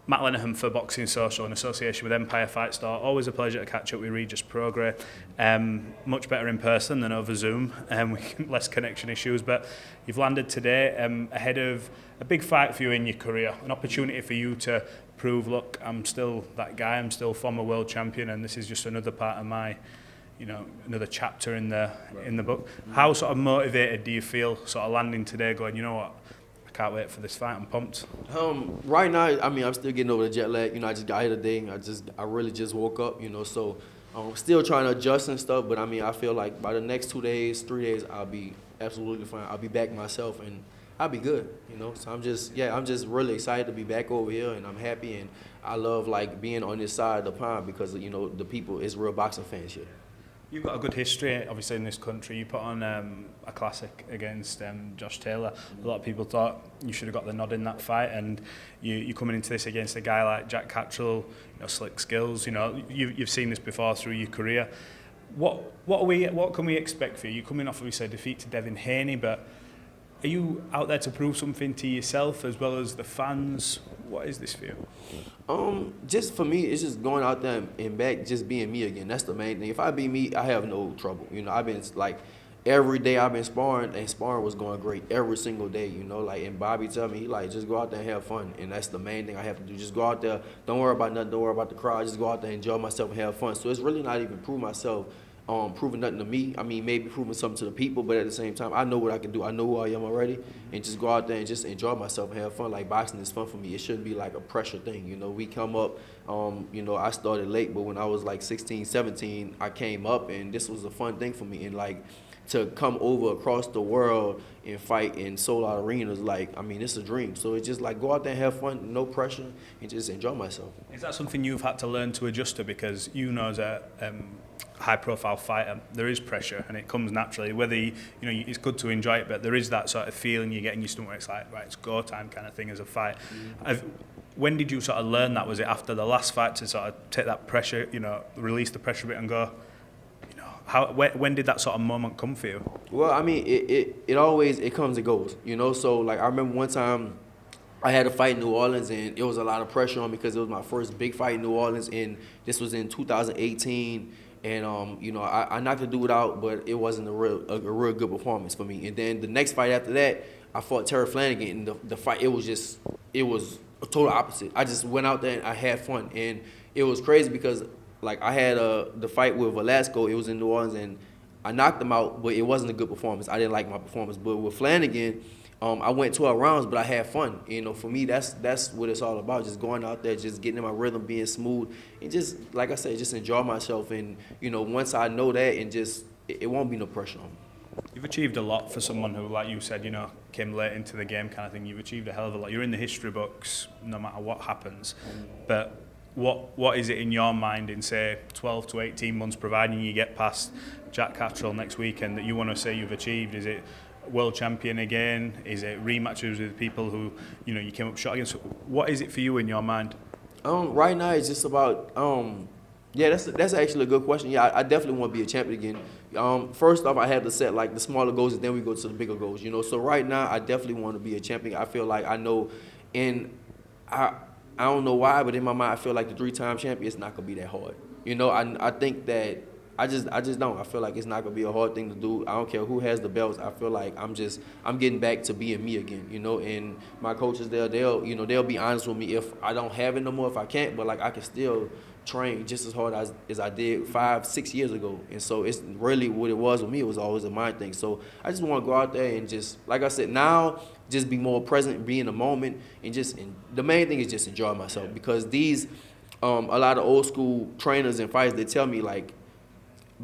Matt Lenihan for Boxing Social in association with Empire Fight Store. Always a pleasure to catch up with Regis Prograis. Much better in person than over Zoom, with less connection issues. But you've landed today ahead of a big fight for you in your career, an opportunity for you to prove, look, I'm still that guy, I'm still former world champion, and this is just another part of my, another chapter in the book. How sort of motivated do you feel sort of landing today, going, you know what, I can't wait for this fight, I'm pumped? Right now, I mean, I'm still getting over the jet lag. I just got here today. I really just woke up, so I'm still trying to adjust and stuff. But I mean, I feel like by the next 2 days, 3 days, I'll be absolutely fine. I'll be back myself and I'll be good, So I'm just really excited to be back over here, and I'm happy, and I love like being on this side of the pond because the people is real boxing fans here. You've got a good history, obviously, in this country. You put on a classic against Josh Taylor. A lot of people thought you should have got the nod in that fight, and you're coming into this against a guy like Jack Catterall, slick skills. You've seen this before through your career. What can we expect for you? You're coming off, obviously, a defeat to Devin Haney, but are you out there to prove something to yourself as well as the fans? What is this for you? Just for me, it's just going out there and back, just being me again. That's the main thing. If I be me, I have no trouble. I've been like every day I've been sparring, and sparring was going great every single day. And Bobby tell me, he like, just go out there and have fun, and that's the main thing I have to do. Just go out there, don't worry about nothing, don't worry about the crowd. Just go out there, enjoy myself, and have fun. So it's really not even prove myself. Proving nothing to me. I mean, maybe proving something to the people, but at the same time, I know what I can do. I know who I am already, and just go out there and just enjoy myself and have fun. Like, boxing is fun for me. It shouldn't be like a pressure thing. We come up, I started late, but when I was like 16, 17, I came up, and this was a fun thing for me. And like, to come over across the world and fight in sold-out arenas, like, I mean, it's a dream. So it's just like, go out there and have fun, no pressure, and just enjoy myself. Is that something you've had to learn to adjust to? Because as a high-profile fighter, there is pressure, and it comes naturally. Whether it's good to enjoy it, but there is that sort of feeling you get in your stomach where it's like, right, it's go time kind of thing as a fight. When did you sort of learn that? Was it after the last fight to sort of take that pressure, release the pressure a bit and go? When did that sort of moment come for you? Well, I mean, it always comes and goes, So like, I remember one time I had a fight in New Orleans, and it was a lot of pressure on me because it was my first big fight in New Orleans, and this was in 2018. And I knocked the dude out, but it wasn't a real good performance for me. And then the next fight after that, I fought Terry Flanagan, and the fight, it was a total opposite. I just went out there and I had fun, and it was crazy because like, I had the fight with Velasco. It was in New Orleans, and I knocked him out, but it wasn't a good performance. I didn't like my performance. But with Flanagan, I went 12 rounds, but I had fun. For me, that's what it's all about, just going out there, just getting in my rhythm, being smooth, and just, like I said, just enjoy myself. And, once I know that, and just, it won't be no pressure on me. You've achieved a lot for someone who, like you said, came late into the game kind of thing. You've achieved a hell of a lot. You're in the history books no matter what happens. But what is it in your mind in, say, 12 to 18 months, providing you get past Jack Catterall next weekend, that you want to say you've achieved? Is it world champion again? Is it rematches with people who, you came up short against? What is it for you in your mind? Right now, it's just about, that's actually a good question. Yeah, I definitely want to be a champion again. First off, I had to set like the smaller goals, and then we go to the bigger goals, So right now, I definitely want to be a champion. I feel like I know, and I don't know why, but in my mind, I feel like the 3-time champion, it's not going to be that hard. I think that I just don't. I feel like it's not going to be a hard thing to do. I don't care who has the belts. I feel like I'm getting back to being me again, and my coaches, they'll be honest with me if I don't have it no more, if I can't, but like, I can still train just as hard as I did 5-6 years ago. And so it's really what it was with me. It was always a mind thing. So I just want to go out there and just, like I said, now just be more present, be in the moment, and the main thing is just enjoy myself. Because these, a lot of old school trainers and fighters, they tell me like,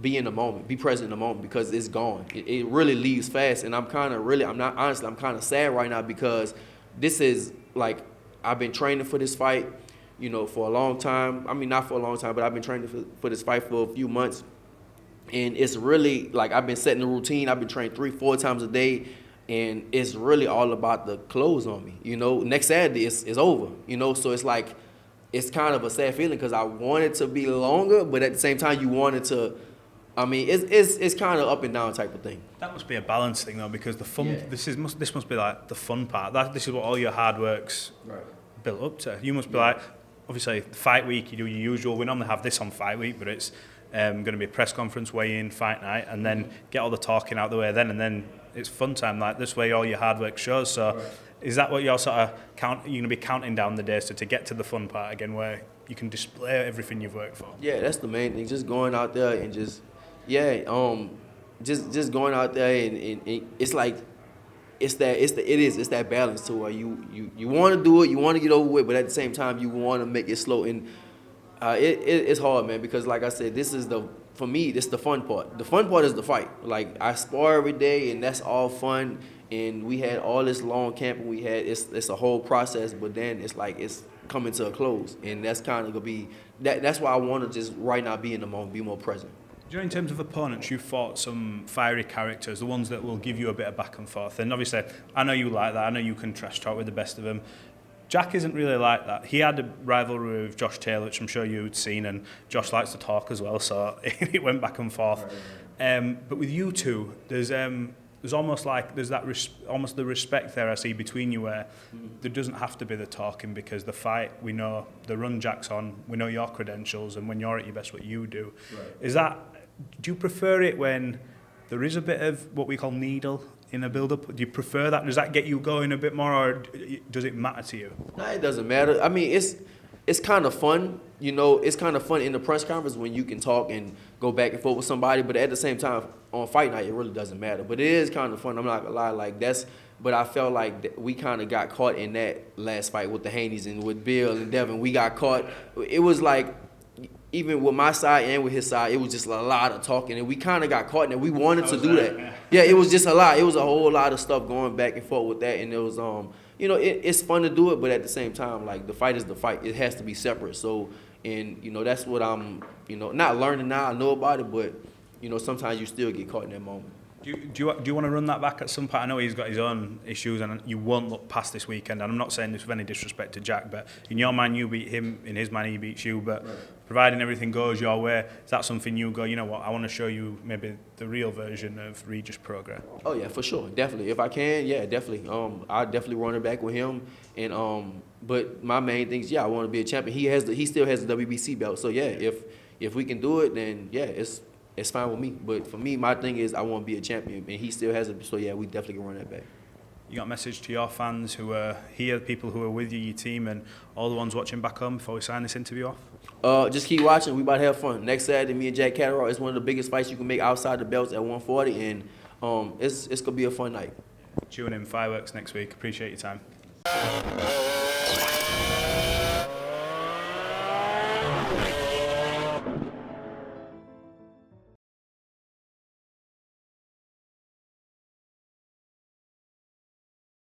be in the moment, be present in the moment, because it's gone. It really leaves fast. And I'm kind of sad right now because this is like, I've been training for this fight, for a long time. I mean, not for a long time, but I've been training for this fight for a few months. And it's really, like, I've been setting the routine. I've been training 3-4 times a day. And it's really all about the close on me. Next Saturday it's over. So it's like, it's kind of a sad feeling because I want it to be longer, but at the same time, you want it to, I mean, it's kind of up and down type of thing. That must be a balance thing, though, because the fun, this must be like the fun part. This is what all your hard work's built up to? You must be like, obviously, fight week, you do your usual. We normally have this on fight week, but it's going to be a press conference, weigh-in, fight night, and then get all the talking out the way then, and then it's fun time. Like, this way all your hard work shows. So is that what you're sort of you're going to be counting down the days to get to the fun part again, where you can display everything you've worked for? Yeah, that's the main thing. Just going out there and just going out there and it's like it's that balance to where you want to do it, you want to get over it, but at the same time you want to make it slow. And it's hard, man, because like I said, for me, this is the fun part. The fun part is the fight. Like, I spar every day, and that's all fun. And we had all this long camp, and it's a whole process. But then it's like it's coming to a close, and that's kind of gonna be that. That's why I want to just right now be in the moment, be more present. Do you know, in terms of opponents, you've fought some fiery characters, the ones that will give you a bit of back and forth. And obviously, I know you like that. I know you can trash talk with the best of them. Jack isn't really like that. He had a rivalry with Josh Taylor, which I'm sure you'd seen, and Josh likes to talk as well, so it went back and forth. But with you two, there's almost like almost the respect there I see between you, where there doesn't have to be the talking, because the fight, we know the run Jack's on, we know your credentials, and when you're at your best, what you do. Do you prefer it when there is a bit of what we call needle in a build-up? Do you prefer that? Does that get you going a bit more, or does it matter to you? No, it doesn't matter. I mean, it's kind of fun. You know, it's kind of fun in the press conference when you can talk and go back and forth with somebody, but at the same time, on fight night, it really doesn't matter. But it is kind of fun. I'm not gonna lie, but I felt like we kind of got caught in that last fight with the Haneys and with Bill and Devin. We got caught. It was like, even with my side and with his side, it was just a lot of talking, and we kind of got caught in it. We wanted to do that. Yeah, it was just a lot. It was a whole lot of stuff going back and forth with that, and it was, it's fun to do it, but at the same time, like, the fight is the fight. It has to be separate. So, and, that's what I'm, not learning now. I know about it, but, sometimes you still get caught in that moment. Do you want to run that back at some point? I know he's got his own issues, and you won't look past this weekend. And I'm not saying this with any disrespect to Jack, but in your mind, you beat him. In his mind, he beats you. But providing everything goes your way, is that something you go, you know what, I want to show you maybe the real version of Regis Prograis? Oh, yeah, for sure. Definitely. If I can, yeah, definitely. I definitely run it back with him. And but my main thing is, I want to be a champion. He still has the WBC belt. So, yeah, if we can do it, then, yeah, it's fine with me. But for me, my thing is I want to be a champion, and he still has it. So, yeah, we definitely can run that back. You got a message to your fans who are here, people who are with you, your team, and all the ones watching back home before we sign this interview off? Just keep watching. We about to have fun. Next Saturday, me and Jack Catterall, it's one of the biggest fights you can make outside the belts at 140, and it's going to be a fun night. Tune in, fireworks next week. Appreciate your time.